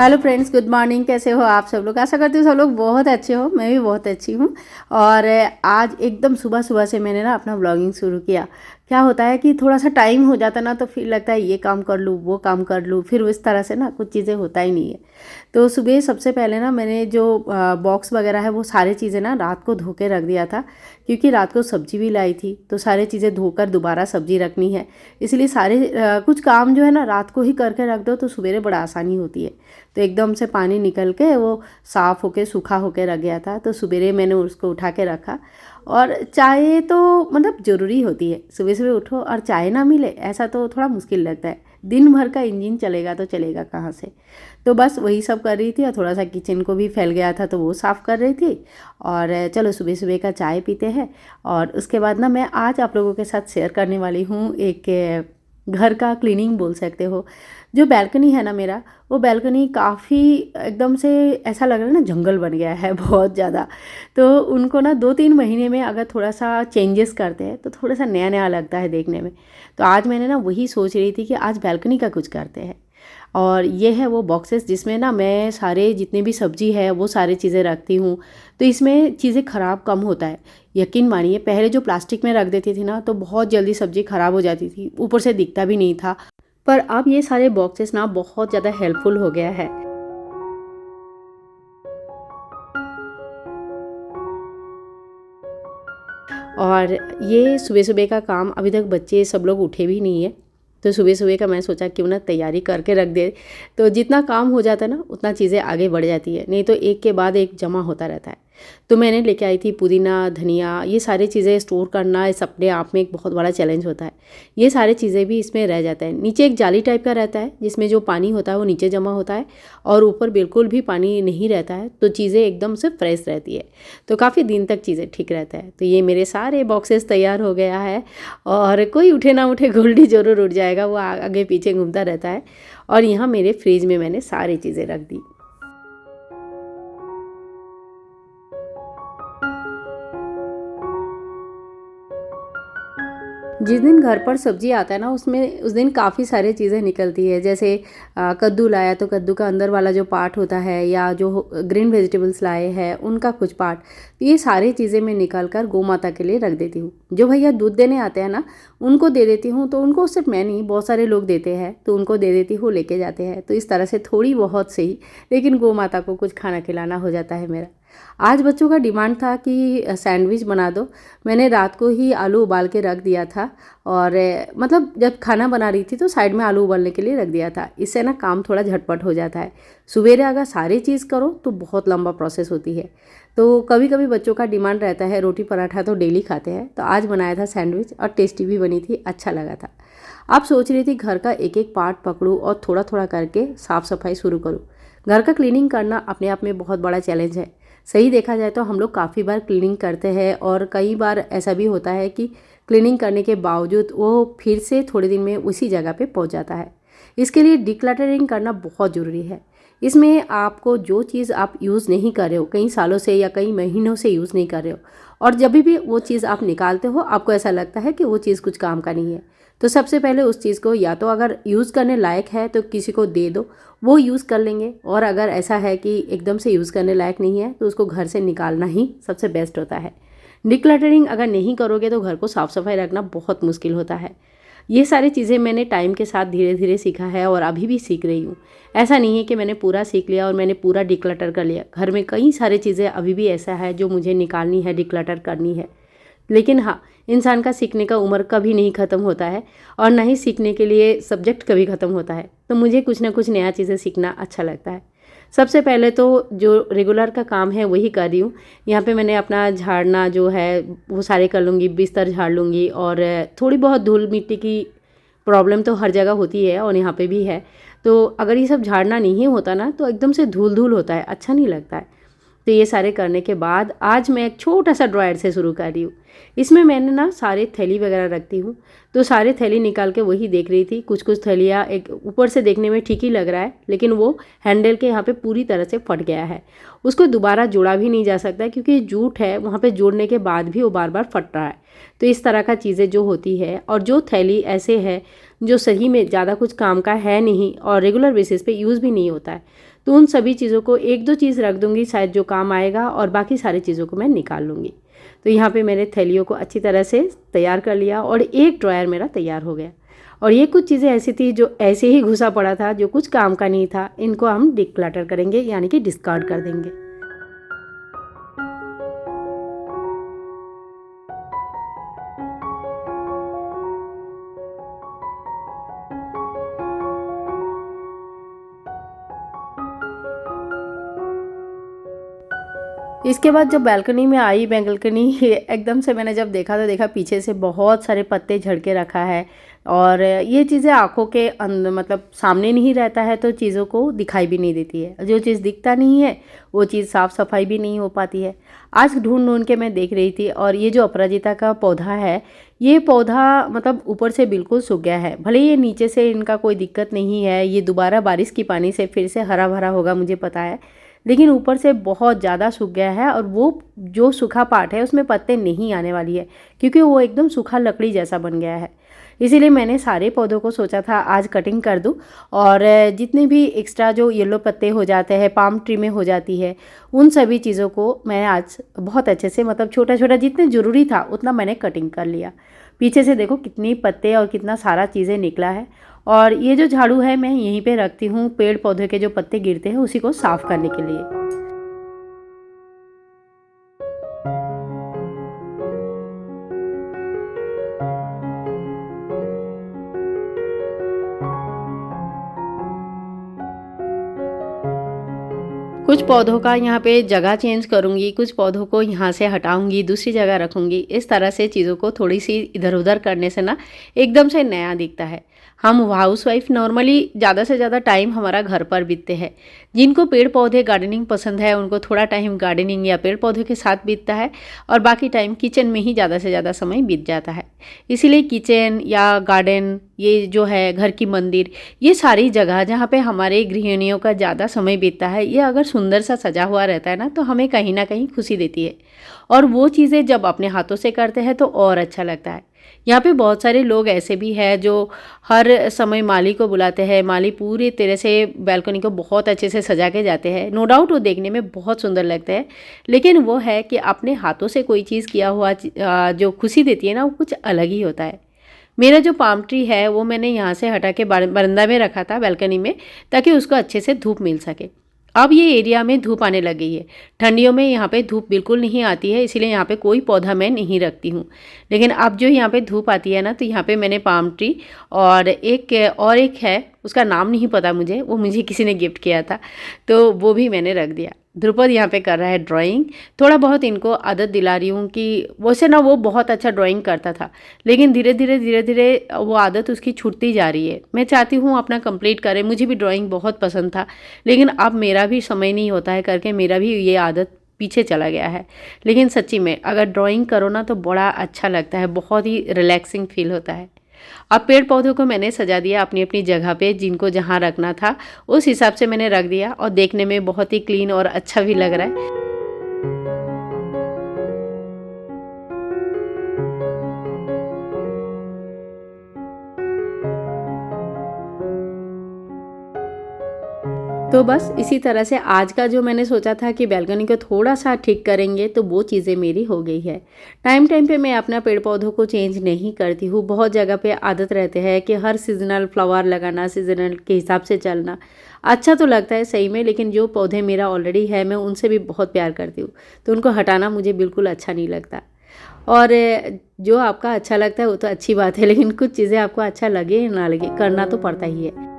Hello friends, good morning. कैसे हो आप सब लोग? आशा करती हूँ सब लोग बहुत अच्छे हो। मैं भी बहुत अच्छी हूँ। और आज एकदम सुबह सुबह से मैंने ना अपना व्लॉगिंग शुरू किया। क्या होता है कि थोड़ा सा टाइम हो जाता ना तो फिर लगता है ये काम कर लूँ वो काम कर लूँ, फिर इस तरह से ना कुछ चीज़ें होता ही नहीं है। तो सुबह सबसे पहले ना मैंने जो बॉक्स वगैरह है वो सारी चीज़ें ना रात को धो के रख दिया था, क्योंकि रात को सब्जी भी लाई थी तो सारी चीज़ें धोकर दोबारा सब्जी रखनी है। इसलिए सारे कुछ काम जो है ना रात को ही करके रख दो तो सवेरे बड़ा आसानी होती है। तो एकदम से पानी निकल के वो साफ़ होके सूखा होके रख गया था, तो सवेरे मैंने उसको उठा के रखा। और चाय तो मतलब ज़रूरी होती है, सुबह सुबह उठो और चाय ना मिले ऐसा तो थोड़ा मुश्किल लगता है। दिन भर का इंजन चलेगा तो चलेगा कहाँ से। तो बस वही सब कर रही थी और थोड़ा सा किचन को भी फैल गया था तो वो साफ़ कर रही थी। और चलो सुबह सुबह का चाय पीते हैं। और उसके बाद ना मैं आज आप लोगों के साथ शेयर करने वाली हूँ एक घर का क्लीनिंग बोल सकते हो। जो बैल्कनी है ना मेरा, वो बैल्कनी काफ़ी एकदम से ऐसा लग रहा है ना जंगल बन गया है बहुत ज़्यादा। तो उनको ना 2-3 महीने में अगर थोड़ा सा चेंजेस करते हैं तो थोड़ा सा नया नया लगता है देखने में। तो आज मैंने ना वही सोच रही थी कि आज बैल्कनी का कुछ करते हैं। और ये है वो बॉक्सेस जिसमें ना मैं सारे जितने भी सब्जी है वो सारी चीज़ें रखती हूँ। तो इसमें चीज़ें ख़राब कम होता है। यकीन मानिए, पहले जो प्लास्टिक में रख देती थी ना तो बहुत जल्दी सब्ज़ी ख़राब हो जाती थी, ऊपर से दिखता भी नहीं था। पर अब ये सारे बॉक्सेस ना बहुत ज़्यादा हेल्पफुल हो गया है। और ये सुबह सुबह का काम, अभी तक बच्चे सब लोग उठे भी नहीं है, तो सुबह सुबह का मैं सोचा क्यों ना तैयारी करके रख दे। तो जितना काम हो जाता है ना उतना चीज़ें आगे बढ़ जाती है, नहीं तो एक के बाद एक जमा होता रहता है। तो मैंने लेके आई थी पुदीना, धनिया, ये सारी चीज़ें स्टोर करना इस अपने आप में एक बहुत बड़ा चैलेंज होता है। ये सारी चीज़ें भी इसमें रह जाता है। नीचे एक जाली टाइप का रहता है जिसमें जो पानी होता है वो नीचे जमा होता है और ऊपर बिल्कुल भी पानी नहीं रहता है, तो चीज़ें एकदम से फ्रेश रहती है। तो काफ़ी दिन तक चीज़ें ठीक रहता है। तो ये मेरे सारे बॉक्सेस तैयार हो गया है। और कोई उठे ना उठे गोल्डी ज़रूर उठ जाएगा, वो आगे पीछे घूमता रहता है। और यहाँ मेरे फ्रिज में मैंने सारी चीज़ें रख दी। जिस दिन घर पर सब्जी आता है ना उसमें उस दिन काफ़ी सारी चीज़ें निकलती है। जैसे कद्दू लाया तो कद्दू का अंदर वाला जो पार्ट होता है, या जो ग्रीन वेजिटेबल्स लाए हैं उनका कुछ पार्ट, तो ये सारी चीज़ें मैं निकाल कर गौ माता के लिए रख देती हूँ। जो भैया दूध देने आते हैं ना उनको दे देती हूँ, तो उनको सिर्फ मैं नहीं बहुत सारे लोग देते हैं तो उनको दे देती हूँ, लेके जाते हैं। तो इस तरह से थोड़ी बहुत सही, लेकिन गौ माता को कुछ खाना खिलाना हो जाता है मेरा। आज बच्चों का डिमांड था कि सैंडविच बना दो। मैंने रात को ही आलू उबाल के रख दिया था। और मतलब जब खाना बना रही थी तो साइड में आलू उबालने के लिए रख दिया था। इससे ना काम थोड़ा झटपट हो जाता है। सवेरे अगर सारी चीज़ करो तो बहुत लंबा प्रोसेस होती है। तो कभी कभी बच्चों का डिमांड रहता है, रोटी पराठा तो डेली खाते हैं, तो आज बनाया था सैंडविच और टेस्टी भी बनी थी, अच्छा लगा था। अब सोच रही थी घर का एक एक पार्ट पकड़ूँ और थोड़ा थोड़ा करके साफ़ सफाई शुरू करूँ। घर का क्लीनिंग करना अपने आप में बहुत बड़ा चैलेंज है। सही देखा जाए तो हम लोग काफ़ी बार क्लीनिंग करते हैं और कई बार ऐसा भी होता है कि क्लीनिंग करने के बावजूद वो फिर से थोड़े दिन में उसी जगह पे पहुंच जाता है। इसके लिए डिक्लटरिंग करना बहुत ज़रूरी है। इसमें आपको जो चीज़ आप यूज़ नहीं कर रहे हो, कई सालों से या कई महीनों से यूज़ नहीं कर रहे हो, और जब भी वो चीज़ आप निकालते हो आपको ऐसा लगता है कि वो चीज़ कुछ काम का नहीं है, तो सबसे पहले उस चीज़ को या तो अगर यूज़ करने लायक है तो किसी को दे दो, वो यूज़ कर लेंगे। और अगर ऐसा है कि एकदम से यूज़ करने लायक नहीं है तो उसको घर से निकालना ही सबसे बेस्ट होता है। डिक्लटरिंग अगर नहीं करोगे तो घर को साफ़ सफाई रखना बहुत मुश्किल होता है। ये सारी चीज़ें मैंने टाइम के साथ धीरे धीरे सीखा है और अभी भी सीख रही हूँ। ऐसा नहीं है कि मैंने पूरा सीख लिया और मैंने पूरा डिक्लटर कर लिया। घर में कई सारी चीज़ें अभी भी ऐसा है जो मुझे निकालनी है, डिक्लटर करनी है। लेकिन हाँ, इंसान का सीखने का उम्र कभी नहीं ख़त्म होता है और ना ही सीखने के लिए सब्जेक्ट कभी ख़त्म होता है। तो मुझे कुछ ना कुछ नया चीज़ें सीखना अच्छा लगता है। सबसे पहले तो जो रेगुलर का काम है वही कर रही हूँ। यहाँ पे मैंने अपना झाड़ना जो है वो सारे कर लूँगी, बिस्तर झाड़ लूँगी। और थोड़ी बहुत धूल मिट्टी की प्रॉब्लम तो हर जगह होती है और यहाँ पे भी है। तो अगर ये सब झाड़ना नहीं होता ना तो एकदम से धूल धूल होता है, अच्छा नहीं लगता है। तो ये सारे करने के बाद आज मैं एक छोटा सा ड्रॉयर से शुरू कर रही हूँ। इसमें मैंने ना सारे थैली वगैरह रखती हूँ, तो सारे थैली निकाल के वही देख रही थी। कुछ कुछ थैलियाँ एक ऊपर से देखने में ठीक ही लग रहा है, लेकिन वो हैंडल के यहाँ पे पूरी तरह से फट गया है। उसको दोबारा जोड़ा भी नहीं जा सकता क्योंकि जूट है, वहाँ पे जोड़ने के बाद भी वो बार बार फट रहा है। तो इस तरह का चीज़ें जो होती है, और जो थैली ऐसे है जो सही में ज़्यादा कुछ काम का है नहीं और रेगुलर बेसिस पे यूज़ भी नहीं होता है। तो उन सभी चीज़ों को एक दो चीज़ रख दूँगी शायद जो काम आएगा, और बाकी सारी चीज़ों को मैं निकाल लूँगी। तो यहाँ पे मैंने थैलियों को अच्छी तरह से तैयार कर लिया और एक ड्रॉयर मेरा तैयार हो गया। और ये कुछ चीज़ें ऐसी थी जो ऐसे ही घुसा पड़ा था, जो कुछ काम का नहीं था, इनको हम डिक्लटर करेंगे यानी कि डिस्कार्ड कर देंगे। इसके बाद जब बालकनी में आई, बालकनी एकदम से मैंने जब देखा तो देखा पीछे से बहुत सारे पत्ते झड़ के रखा है। और ये चीज़ें आँखों के अंदर मतलब सामने नहीं रहता है तो चीज़ों को दिखाई भी नहीं देती है। जो चीज़ दिखता नहीं है वो चीज़ साफ़ सफाई भी नहीं हो पाती है। आज ढूंढ ढूंढ के मैं देख रही थी, और ये जो अपराजिता का पौधा है, ये पौधा मतलब ऊपर से बिल्कुल सूख गया है। भले ये नीचे से इनका कोई दिक्कत नहीं है, ये दोबारा बारिश की पानी से फिर से हरा भरा होगा मुझे पता है, लेकिन ऊपर से बहुत ज़्यादा सूख गया है। और वो जो सूखा पार्ट है उसमें पत्ते नहीं आने वाली है, क्योंकि वो एकदम सूखा लकड़ी जैसा बन गया है। इसीलिए मैंने सारे पौधों को सोचा था आज कटिंग कर दूं, और जितने भी एक्स्ट्रा जो येलो पत्ते हो जाते हैं, पाम ट्री में हो जाती है, उन सभी चीज़ों को मैं आज बहुत अच्छे से मतलब छोटा छोटा जितने ज़रूरी था उतना मैंने कटिंग कर लिया। पीछे से देखो कितनी पत्ते और कितना सारा चीज़ें निकला है। और ये जो झाड़ू है मैं यहीं पे रखती हूँ पेड़ पौधे के जो पत्ते गिरते हैं उसी को साफ़ करने के लिए। कुछ पौधों का यहाँ पे जगह चेंज करूँगी, कुछ पौधों को यहाँ से हटाऊँगी, दूसरी जगह रखूँगी। इस तरह से चीज़ों को थोड़ी सी इधर उधर करने से ना एकदम से नया दिखता है। हम हाउसवाइफ नॉर्मली ज़्यादा से ज़्यादा टाइम हमारा घर पर बीतते हैं। जिनको पेड़ पौधे गार्डनिंग पसंद है उनको थोड़ा टाइम गार्डनिंग या पेड़ पौधे के साथ बीतता है, और बाकी टाइम किचन में ही ज़्यादा से ज़्यादा समय बीत जाता है। इसीलिए किचन या गार्डन, ये जो है घर की मंदिर, ये सारी जगह जहाँ पे हमारे गृहिणियों का ज़्यादा समय बीतता है, ये अगर सुंदर सा सजा हुआ रहता है ना तो हमें कहीं ना कहीं खुशी देती है। और वो चीज़ें जब अपने हाथों से करते हैं तो और अच्छा लगता है। यहाँ पे बहुत सारे लोग ऐसे भी हैं जो हर समय माली को बुलाते हैं। माली पूरी तरह से बालकनी को बहुत अच्छे से सजा के जाते हैं। नो डाउट वो देखने में बहुत सुंदर लगता है, लेकिन वो है कि अपने हाथों से कोई चीज़ किया हुआ जो खुशी देती है ना, वो कुछ अलग ही होता है। मेरा जो पाम ट्री है वो मैंने यहाँ से हटा के बरामदा में रखा था बालकनी में, ताकि उसको अच्छे से धूप मिल सके। अब ये एरिया में धूप आने लग गई है। ठंडियों में यहाँ पे धूप बिल्कुल नहीं आती है, इसीलिए यहाँ पे कोई पौधा मैं नहीं रखती हूँ। लेकिन अब जो यहाँ पे धूप आती है ना, तो यहाँ पे मैंने पाम ट्री और एक है, उसका नाम नहीं पता मुझे, वो मुझे किसी ने गिफ्ट किया था, तो वो भी मैंने रख दिया। ध्रुपद यहाँ पे कर रहा है ड्राइंग। थोड़ा बहुत इनको आदत दिला रही हूँ कि वैसे ना वो बहुत अच्छा ड्राइंग करता था, लेकिन धीरे धीरे वो आदत उसकी छूटती जा रही है। मैं चाहती हूँ अपना कंप्लीट करे। मुझे भी ड्राइंग बहुत पसंद था, लेकिन अब मेरा भी समय नहीं होता है करके मेरा भी ये आदत पीछे चला गया है। लेकिन सच्ची में अगर ड्राइंग करो ना तो बड़ा अच्छा लगता है, बहुत ही रिलैक्सिंग फील होता है। अब पेड़ पौधों को मैंने सजा दिया अपनी अपनी जगह पे, जिनको जहाँ रखना था उस हिसाब से मैंने रख दिया, और देखने में बहुत ही क्लीन और अच्छा भी लग रहा है। तो बस इसी तरह से आज का जो मैंने सोचा था कि बालकनी को थोड़ा सा ठीक करेंगे, तो वो चीज़ें मेरी हो गई है। टाइम टाइम पे मैं अपना पेड़ पौधों को चेंज नहीं करती हूँ। बहुत जगह पे आदत रहते हैं कि हर सीजनल फ्लावर लगाना, सीजनल के हिसाब से चलना अच्छा तो लगता है सही में, लेकिन जो पौधे मेरा ऑलरेडी है मैं उनसे भी बहुत प्यार करती हूँ, तो उनको हटाना मुझे बिल्कुल अच्छा नहीं लगता। और जो आपका अच्छा लगता है वो तो अच्छी बात है, लेकिन कुछ चीज़ें आपको अच्छा लगे या ना लगे, करना तो पड़ता ही है।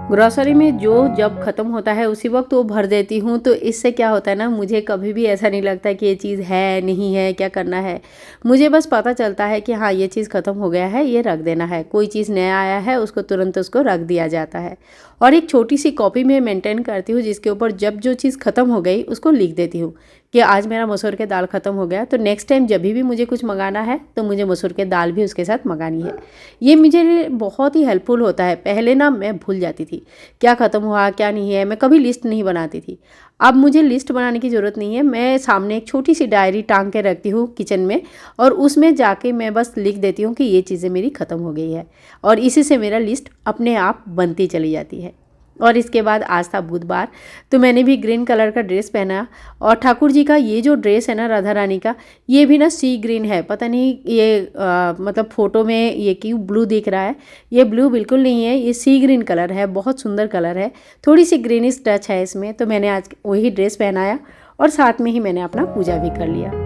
ग्रॉसरी में जो जब ख़त्म होता है उसी वक्त वो भर देती हूँ, तो इससे क्या होता है ना, मुझे कभी भी ऐसा नहीं लगता कि ये चीज़ है नहीं है, क्या करना है। मुझे बस पता चलता है कि हाँ ये चीज़ ख़त्म हो गया है, ये रख देना है। कोई चीज़ नया आया है उसको तुरंत उसको रख दिया जाता है। और एक छोटी सी कॉपी में मेंटेन करती हूँ जिसके ऊपर जब जो चीज़ ख़त्म हो गई उसको लिख देती हूँ कि आज मेरा मसूर के दाल ख़त्म हो गया, तो नेक्स्ट टाइम जब भी मुझे कुछ मंगाना है तो मुझे मसूर के दाल भी उसके साथ मंगानी है। ये मुझे बहुत ही हेल्पफुल होता है। पहले ना मैं भूल जाती थी क्या ख़त्म हुआ क्या नहीं है, मैं कभी लिस्ट नहीं बनाती थी। अब मुझे लिस्ट बनाने की ज़रूरत नहीं है, मैं सामने एक छोटी सी डायरी टांग के रखती हूँ किचन में, और उसमें जाके मैं बस लिख देती हूँ कि ये चीज़ें मेरी ख़त्म हो गई है, और इसी से मेरा लिस्ट अपने आप बनती चली जाती है। और इसके बाद आज था बुधवार, तो मैंने भी ग्रीन कलर का ड्रेस पहना, और ठाकुर जी का ये जो ड्रेस है ना राधा रानी का, ये भी ना सी ग्रीन है। पता नहीं ये मतलब फ़ोटो में ये क्यों ब्लू दिख रहा है, ये ब्लू बिल्कुल नहीं है, ये सी ग्रीन कलर है, बहुत सुंदर कलर है, थोड़ी सी ग्रीनिश टच है इसमें। तो मैंने आज वही ड्रेस पहनाया और साथ में ही मैंने अपना पूजा भी कर लिया।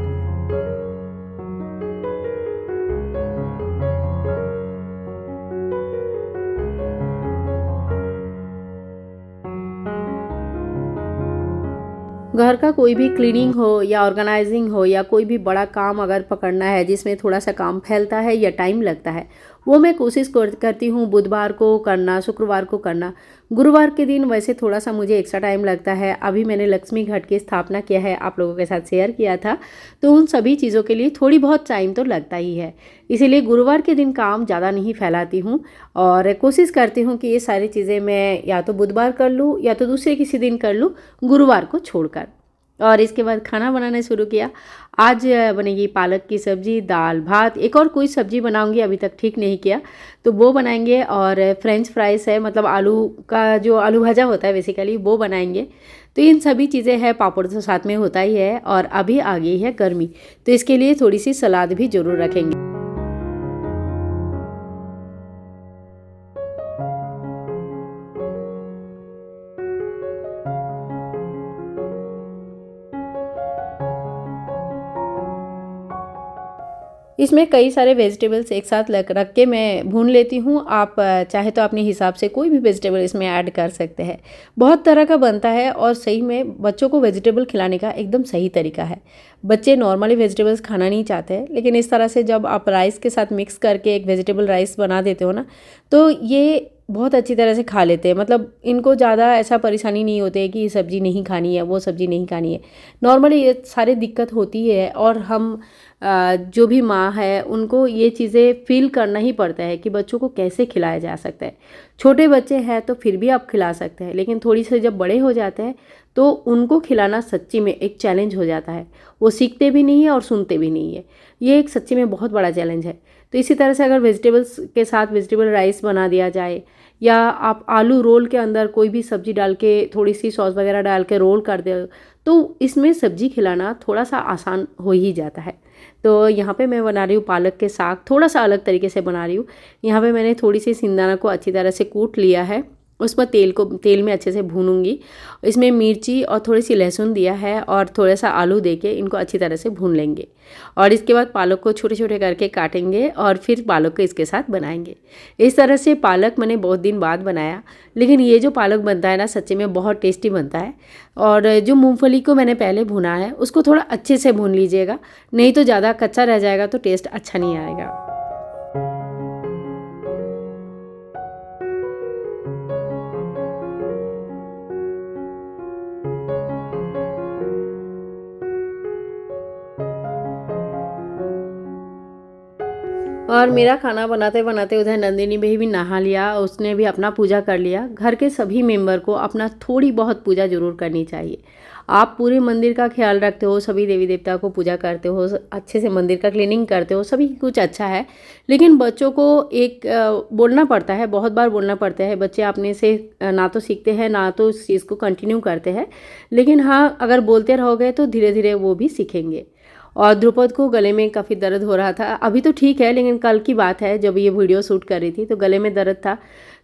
घर का कोई भी क्लीनिंग हो या ऑर्गेनाइजिंग हो या कोई भी बड़ा काम अगर पकड़ना है जिसमें थोड़ा सा काम फैलता है या टाइम लगता है, वो मैं कोशिश करती हूँ बुधवार को करना, शुक्रवार को करना। गुरुवार के दिन वैसे थोड़ा सा मुझे एक्स्ट्रा टाइम लगता है। अभी मैंने लक्ष्मी घट की स्थापना किया है, आप लोगों के साथ शेयर किया था, तो उन सभी चीज़ों के लिए थोड़ी बहुत टाइम तो लगता ही है। इसीलिए गुरुवार के दिन काम ज़्यादा नहीं फैलाती हूँ और कोशिश करती हूँ कि ये सारी चीज़ें मैं या तो बुधवार कर लूँ या तो दूसरे किसी दिन कर लूँ, गुरुवार को छोड़कर। और इसके बाद खाना बनाना शुरू किया। आज बनेगी पालक की सब्ज़ी, दाल भात, एक और कोई सब्ज़ी बनाऊंगी, अभी तक ठीक नहीं किया, तो वो बनाएंगे। और फ्रेंच फ्राइज़ है, मतलब आलू का जो आलू भाजा होता है बेसिकली, वो बनाएंगे। तो इन सभी चीज़ें हैं, पापड़ तो साथ में होता ही है। और अभी आ गई है गर्मी, तो इसके लिए थोड़ी सी सलाद भी ज़रूर रखेंगे। इसमें कई सारे वेजिटेबल्स एक साथ रख के मैं भून लेती हूँ। आप चाहे तो अपने हिसाब से कोई भी वेजिटेबल इसमें ऐड कर सकते हैं। बहुत तरह का बनता है और सही में बच्चों को वेजिटेबल खिलाने का एकदम सही तरीका है। बच्चे नॉर्मली वेजिटेबल्स खाना नहीं चाहते हैं, लेकिन इस तरह से जब आप राइस के साथ मिक्स करके एक वेजिटेबल राइस बना देते हो ना, तो ये बहुत अच्छी तरह से खा लेते हैं। मतलब इनको ज़्यादा ऐसा परेशानी नहीं होती है कि ये सब्ज़ी नहीं खानी है, वो सब्ज़ी नहीं खानी है। नॉर्मली ये सारी दिक्कत होती है, और हम जो भी माँ है उनको ये चीज़ें फील करना ही पड़ता है कि बच्चों को कैसे खिलाया जा सकता है। छोटे बच्चे हैं तो फिर भी आप खिला सकते हैं, लेकिन थोड़ी से जब बड़े हो जाते हैं तो उनको खिलाना सच्ची में एक चैलेंज हो जाता है। वो सीखते भी नहीं है और सुनते भी नहीं है। ये एक सच्ची में बहुत बड़ा चैलेंज है। तो इसी तरह से अगर वेजिटेबल्स के साथ वेजिटेबल राइस बना दिया जाए, या आप आलू रोल के अंदर कोई भी सब्ज़ी डाल के थोड़ी सी सॉस वगैरह डाल के रोल कर दे, तो इसमें सब्ज़ी खिलाना थोड़ा सा आसान हो ही जाता है। तो यहाँ पे मैं बना रही हूँ पालक के साग, थोड़ा सा अलग तरीके से बना रही हूँ। यहाँ पे मैंने थोड़ी सी सिंगदाना को अच्छी तरह से कूट लिया है, उसमें तेल में अच्छे से भूनूंगी। इसमें मिर्ची और थोड़ी सी लहसुन दिया है और थोड़ा सा आलू देके इनको अच्छी तरह से भून लेंगे। और इसके बाद पालक को छोटे छोटे करके काटेंगे और फिर पालक को इसके साथ बनाएंगे। इस तरह से पालक मैंने बहुत दिन बाद बनाया, लेकिन ये जो पालक बनता है ना सच्ची में बहुत टेस्टी बनता है। और जो मूंगफली को मैंने पहले भुना है उसको थोड़ा अच्छे से भून लीजिएगा, नहीं तो ज़्यादा कच्चा रह जाएगा तो टेस्ट अच्छा नहीं आएगा। और मेरा खाना बनाते बनाते उधर नंदिनी भी नहा लिया, उसने भी अपना पूजा कर लिया। घर के सभी मेंबर को अपना थोड़ी बहुत पूजा जरूर करनी चाहिए। आप पूरे मंदिर का ख्याल रखते हो, सभी देवी देवता को पूजा करते हो, अच्छे से मंदिर का क्लीनिंग करते हो, सभी कुछ अच्छा है। लेकिन बच्चों को एक बोलना पड़ता है, बहुत बार बोलना पड़ता है। बच्चे अपने से ना तो सीखते हैं ना तो इस चीज़ को कंटिन्यू करते हैं, लेकिन हाँ अगर बोलते रहोगे तो धीरे धीरे वो भी सीखेंगे। और ध्रुपद को गले में काफ़ी दर्द हो रहा था, अभी तो ठीक है, लेकिन कल की बात है जब ये वीडियो शूट कर रही थी तो गले में दर्द था।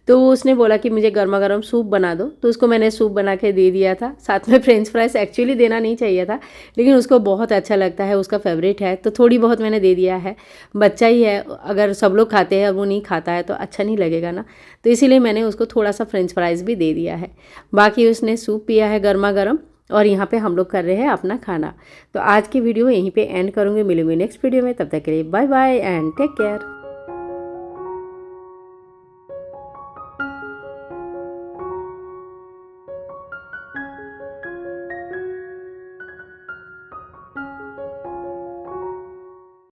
तो उसने बोला कि मुझे गर्मा गर्म सूप बना दो, तो उसको मैंने सूप बना के दे दिया था। साथ में फ्रेंच फ्राइज एक्चुअली देना नहीं चाहिए था, लेकिन उसको बहुत अच्छा लगता है, उसका फेवरेट है, तो थोड़ी बहुत मैंने दे दिया है। बच्चा ही है, अगर सब लोग खाते हैं और वो नहीं खाता है तो अच्छा नहीं लगेगा ना, तो इसीलिए मैंने उसको थोड़ा सा फ्रेंच फ्राइज भी दे दिया है। बाकी उसने सूप पिया है गर्मा गर्म, और यहाँ पे हम लोग कर रहे हैं अपना खाना। तो आज की वीडियो यहीं पे एंड करूँगी, मिलूंगी नेक्स्ट वीडियो में। तब तक के लिए bye bye and take care.